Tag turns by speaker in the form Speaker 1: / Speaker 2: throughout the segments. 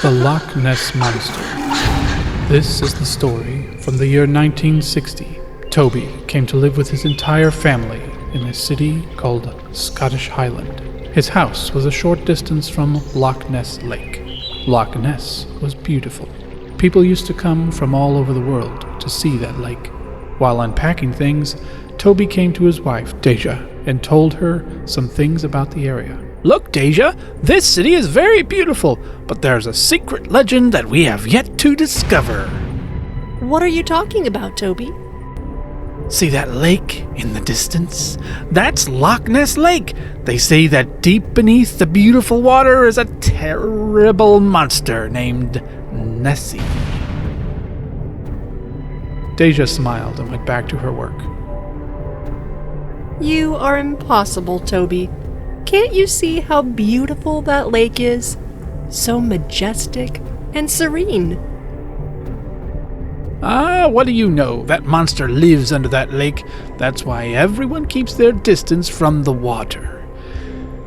Speaker 1: The Loch Ness Monster. This is the story from the year 1960. Toby came to live with his entire family in a city called Scottish Highland. His house was a short distance from Loch Ness Lake. Loch Ness was beautiful. People used to come from all over the world to see that lake. While unpacking things, Toby came to his wife, Deja, and told her some things about the area.
Speaker 2: Look, Deja, this city is very beautiful, but there's a secret legend that we have yet to discover.
Speaker 3: What are you talking about, Toby?
Speaker 2: See that lake in the distance? That's Loch Ness Lake. They say that deep beneath the beautiful water is a terrible monster named Nessie.
Speaker 1: Deja smiled and went back to her work.
Speaker 3: You are impossible, Toby. Can't you see how beautiful that lake is? So majestic and serene.
Speaker 2: What do you know? That monster lives under that lake. That's why everyone keeps their distance from the water.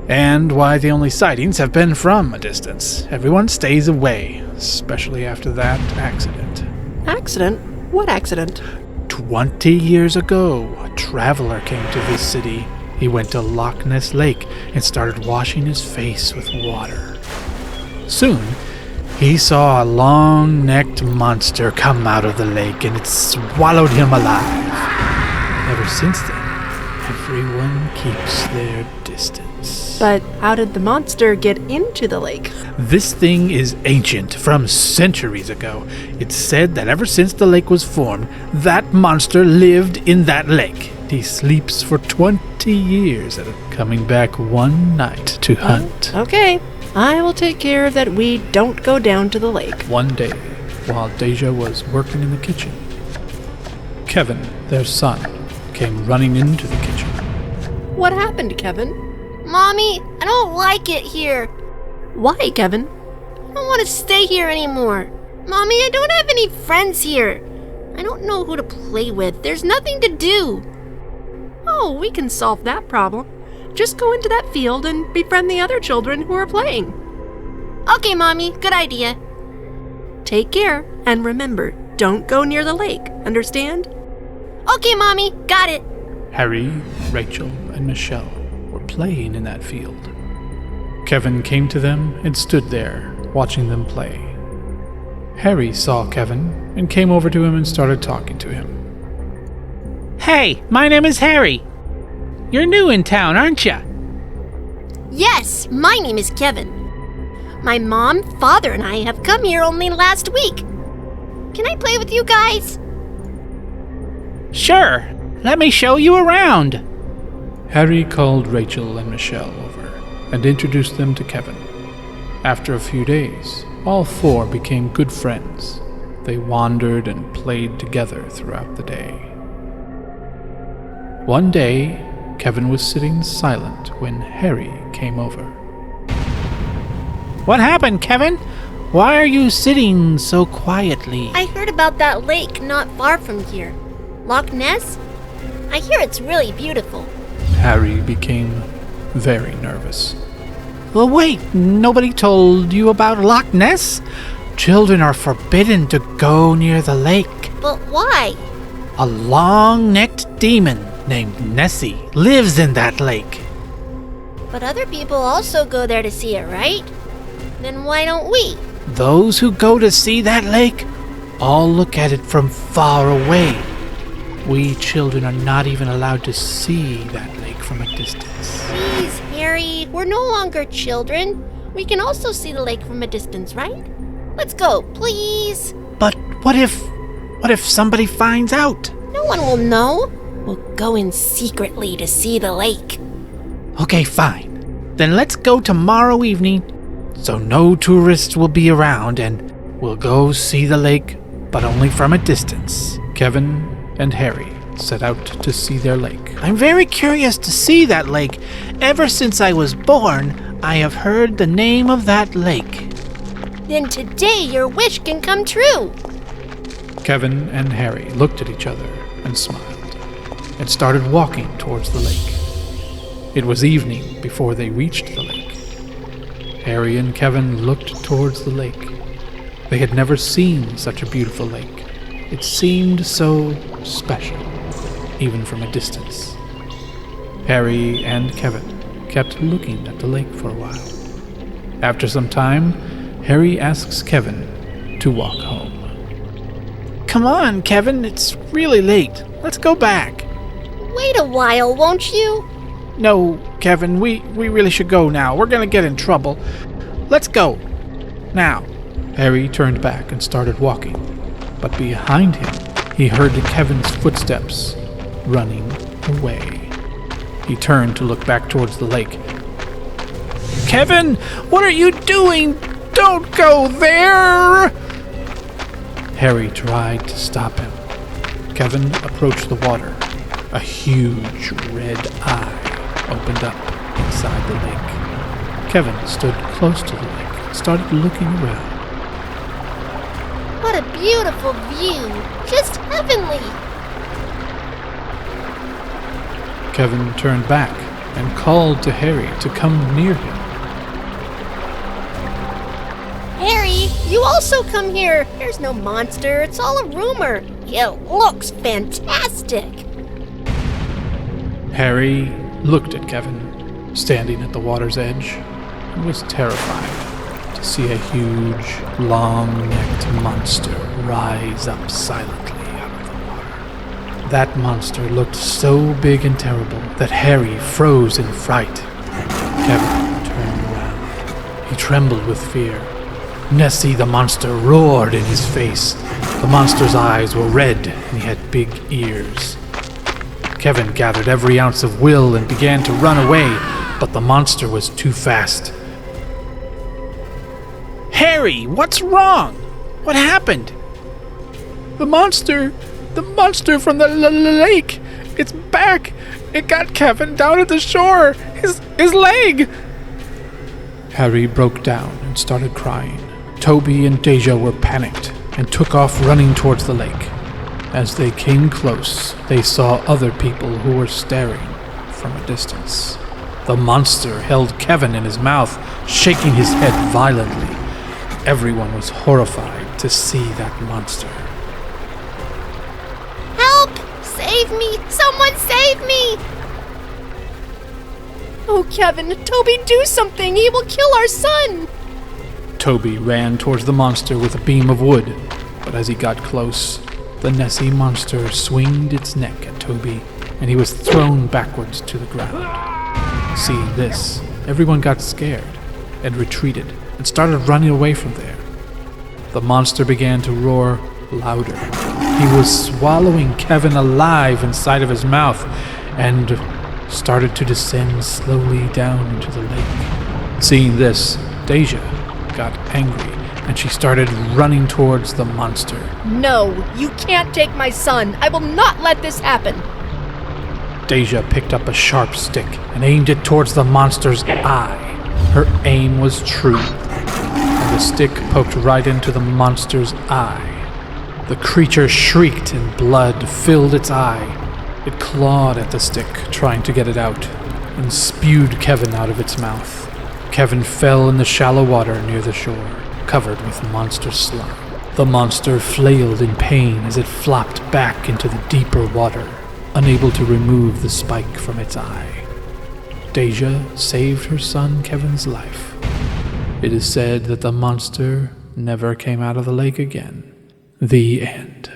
Speaker 2: And why the only sightings have been from a distance. Everyone stays away, especially after that accident.
Speaker 3: Accident? What accident?
Speaker 2: 20 years ago, a traveler came to this city. He went to Loch Ness Lake and started washing his face with water. Soon, he saw a long-necked monster come out of the lake, and it swallowed him alive. Ever since then, everyone keeps their distance.
Speaker 3: But how did the monster get into the lake?
Speaker 2: This thing is ancient, from centuries ago. It's said that ever since the lake was formed, that monster lived in that lake. He sleeps for 20 years, coming back one night to hunt.
Speaker 3: Okay, I will take care that we don't go down to the lake.
Speaker 1: One day, while Deja was working in the kitchen, Kevin, their son, came running into the kitchen.
Speaker 3: What happened, Kevin?
Speaker 4: Mommy, I don't like it here.
Speaker 3: Why, Kevin?
Speaker 4: I don't want to stay here anymore. Mommy, I don't have any friends here. I don't know who to play with. There's nothing to do.
Speaker 3: Oh, we can solve that problem. Just go into that field and befriend the other children who are playing.
Speaker 4: Okay, Mommy, good idea.
Speaker 3: Take care, and remember, don't go near the lake, understand?
Speaker 4: Okay, Mommy, got it.
Speaker 1: Harry, Rachel, and Michelle were playing in that field. Kevin came to them and stood there, watching them play. Harry saw Kevin and came over to him and started talking to him.
Speaker 2: Hey, my name is Harry. You're new in town, aren't ya?
Speaker 4: Yes, my name is Kevin. My mom, father, and I have come here only last week. Can I play with you guys?
Speaker 2: Sure. Let me show you around.
Speaker 1: Harry called Rachel and Michelle over and introduced them to Kevin. After a few days, all four became good friends. They wandered and played together throughout the day. One day, Kevin was sitting silent when Harry came over.
Speaker 2: What happened, Kevin? Why are you sitting so quietly?
Speaker 4: I heard about that lake not far from here. Loch Ness? I hear it's really beautiful.
Speaker 1: Harry became very nervous.
Speaker 2: Well, wait, nobody told you about Loch Ness? Children are forbidden to go near the lake.
Speaker 4: But why?
Speaker 2: A long-necked demon named Nessie lives in that lake.
Speaker 4: But other people also go there to see it, right? Then why don't we?
Speaker 2: Those who go to see that lake all look at it from far away. We children are not even allowed to see that lake from a distance.
Speaker 4: Please, Harry, we're no longer children. We can also see the lake from a distance, right? Let's go, please.
Speaker 2: But what if somebody finds out?
Speaker 4: No one will know. We'll go in secretly to see the lake.
Speaker 2: Okay, fine. Then let's go tomorrow evening, so no tourists will be around, and we'll go see the lake, but only from a distance.
Speaker 1: Kevin and Harry set out to see their lake.
Speaker 2: I'm very curious to see that lake. Ever since I was born, I have heard the name of that lake.
Speaker 4: Then today your wish can come true.
Speaker 1: Kevin and Harry looked at each other and smiled, and started walking towards the lake. It was evening before they reached the lake. Harry and Kevin looked towards the lake They had never seen such a beautiful lake. It seemed so special, even from a distance. Harry and Kevin kept looking at the lake for a while. After some time, Harry asks Kevin to walk home.
Speaker 2: Come on, Kevin, it's really late. Let's go back.
Speaker 4: Wait a while, won't you?
Speaker 2: No, Kevin, we really should go now. We're gonna get in trouble. Let's go. Now.
Speaker 1: Harry turned back and started walking, but behind him, he heard Kevin's footsteps running away. He turned to look back towards the lake.
Speaker 2: Kevin, what are you doing? Don't go there!
Speaker 1: Harry tried to stop him. Kevin approached the water. A huge red eye opened up inside the lake. Kevin stood close to the lake and started looking around.
Speaker 4: What a beautiful view! Just heavenly!
Speaker 1: Kevin turned back and called to Harry to come near him.
Speaker 4: Harry, you also come here! There's no monster, it's all a rumor. It looks fantastic!
Speaker 1: Harry looked at Kevin, standing at the water's edge, and was terrified to see a huge, long-necked monster rise up silently out of the water. That monster looked so big and terrible that Harry froze in fright. Kevin turned around. He trembled with fear. Nessie the monster roared in his face. The monster's eyes were red and he had big ears. Kevin gathered every ounce of will and began to run away, but the monster was too fast.
Speaker 2: Harry, what's wrong? What happened?
Speaker 1: The monster from the lake, it's back. It got Kevin down at the shore. His leg. Harry broke down and started crying. Toby and Deja were panicked and took off running towards the lake. As they came close, they saw other people who were staring from a distance. The monster held Kevin in his mouth, shaking his head violently. Everyone was horrified to see that monster.
Speaker 4: Help! Save me! Someone save me!
Speaker 3: Oh, Kevin, Toby, do something! He will kill our son!
Speaker 1: Toby ran towards the monster with a beam of wood, but as he got close, the Nessie monster swinged its neck at Toby, and he was thrown backwards to the ground. Seeing this, everyone got scared and retreated and started running away from there. The monster began to roar louder. He was swallowing Kevin alive inside of his mouth and started to descend slowly down into the lake. Seeing this, Deja got angry and she started running towards the monster.
Speaker 3: No, you can't take my son. I will not let this happen.
Speaker 1: Deja picked up a sharp stick and aimed it towards the monster's eye. Her aim was true, and the stick poked right into the monster's eye. The creature shrieked and blood filled its eye. It clawed at the stick, trying to get it out, and spewed Kevin out of its mouth. Kevin fell in the shallow water near the shore, covered with monster slime. The monster flailed in pain as it flopped back into the deeper water, unable to remove the spike from its eye. Deja saved her son Kevin's life. It is said that the monster never came out of the lake again. The end.